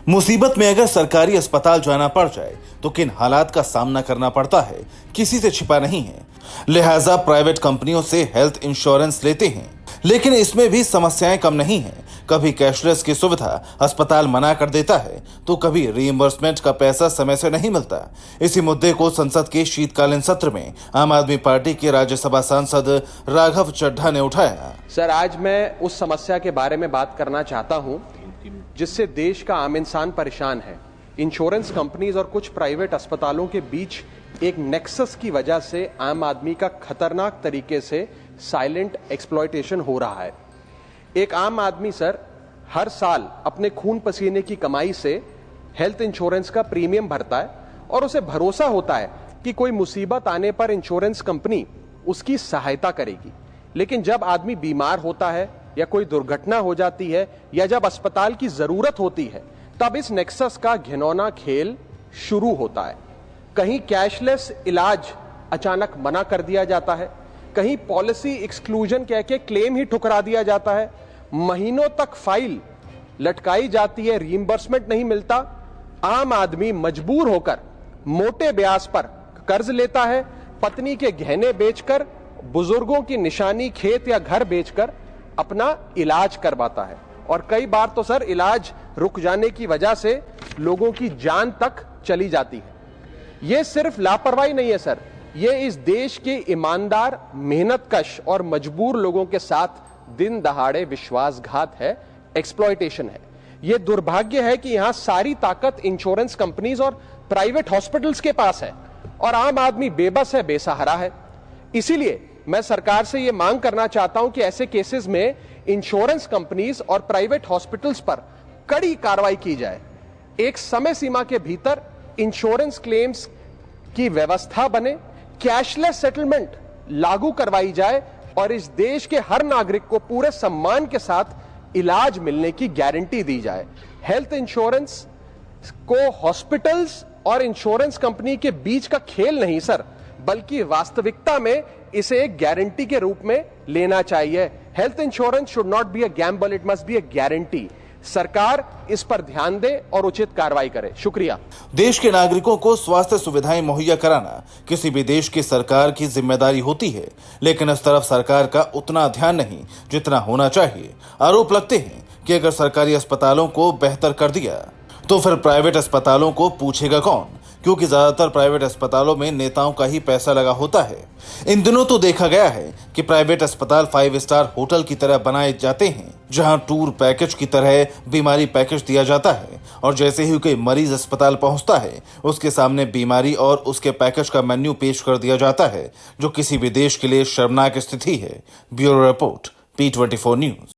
मुसीबत में अगर सरकारी अस्पताल जाना पड़ जाए तो किन हालात का सामना करना पड़ता है किसी से छिपा नहीं है। लिहाजा प्राइवेट कंपनियों से हेल्थ इंश्योरेंस लेते हैं, लेकिन इसमें भी समस्याएं कम नहीं हैं। कभी कैशलेस की सुविधा अस्पताल मना कर देता है तो कभी रीइंबर्समेंट का पैसा समय से नहीं मिलता। इसी मुद्दे को संसद के शीतकालीन सत्र में आम आदमी पार्टी के राज्यसभा सांसद राघव चड्ढा ने उठाया। सर, आज मैं उस समस्या के बारे में बात करना चाहता हूं जिससे देश का आम इंसान परेशान है। इंश्योरेंस कंपनीज और कुछ प्राइवेट अस्पतालों के बीच एक नेक्सस की वजह से आम आदमी का खतरनाक तरीके से साइलेंट एक्सप्लॉयटेशन हो रहा है। एक आम आदमी सर हर साल अपने खून पसीने की कमाई से हेल्थ इंश्योरेंस का प्रीमियम भरता है और उसे भरोसा होता है कि कोई मुसीबत आने पर इंश्योरेंस कंपनी उसकी सहायता करेगी। लेकिन जब आदमी बीमार होता है या कोई दुर्घटना हो जाती है या जब अस्पताल की जरूरत होती है, तब इस नेक्सस का घिनौना खेल शुरू होता है। कहीं कैशलेस इलाज अचानक मना कर दिया जाता है, कहीं पॉलिसी एक्सक्लूजन कह के क्लेम ही ठुकरा दिया जाता है, महीनों तक फाइल लटकाई जाती है, रीइंबर्समेंट नहीं मिलता। आम आदमी मजबूर होकर मोटे ब्याज पर कर्ज लेता है, पत्नी के गहने बेचकर, बुजुर्गों की निशानी खेत या घर बेचकर अपना इलाज करवाता है। और कई बार तो सर इलाज रुक जाने की वजह से लोगों की जान तक चली जाती है। यह सिर्फ लापरवाही नहीं है सर, ये इस देश के ईमानदार, मेहनतकश और मजबूर लोगों के साथ दिन दहाड़े विश्वासघात है, एक्सप्लॉयटेशन है। यह दुर्भाग्य है कि यहां सारी ताकत इंश्योरेंस कंपनीज और प्राइवेट हॉस्पिटल्स के पास है और आम आदमी बेबस है, बेसहारा है। इसीलिए मैं सरकार से यह मांग करना चाहता हूं कि ऐसे केसेस में इंश्योरेंस कंपनीज और प्राइवेट हॉस्पिटल्स पर कड़ी कार्रवाई की जाए। एक समय सीमा के भीतर इंश्योरेंस क्लेम्स की व्यवस्था बने, कैशलेस सेटलमेंट लागू करवाई जाए और इस देश के हर नागरिक को पूरे सम्मान के साथ इलाज मिलने की गारंटी दी जाए। हेल्थ इंश्योरेंस को हॉस्पिटल्स और इंश्योरेंस कंपनी के बीच का खेल नहीं सर, बल्कि वास्तविकता में इसे एक गारंटी के रूप में लेना चाहिए। Health insurance should not be a gamble, it must be a guarantee. सरकार इस पर ध्यान दे और उचित कार्रवाई करे। शुक्रिया। देश के नागरिकों को स्वास्थ्य सुविधाएं मुहैया कराना किसी भी देश की सरकार की जिम्मेदारी होती है, लेकिन इस तरफ सरकार का उतना ध्यान नहीं जितना होना चाहिए। आरोप लगते हैं कि अगर सरकारी अस्पतालों को बेहतर कर दिया तो फिर प्राइवेट अस्पतालों को पूछेगा कौन, क्योंकि ज्यादातर प्राइवेट अस्पतालों में नेताओं का ही पैसा लगा होता है। इन दिनों तो देखा गया है कि प्राइवेट अस्पताल 5 स्टार होटल की तरह बनाए जाते हैं, जहां टूर पैकेज की तरह बीमारी पैकेज दिया जाता है और जैसे ही कोई मरीज अस्पताल पहुंचता है उसके सामने बीमारी और उसके पैकेज का मेन्यू पेश कर दिया जाता है, जो किसी भी देश के लिए शर्मनाक स्थिति है। Bureau report, P24 news.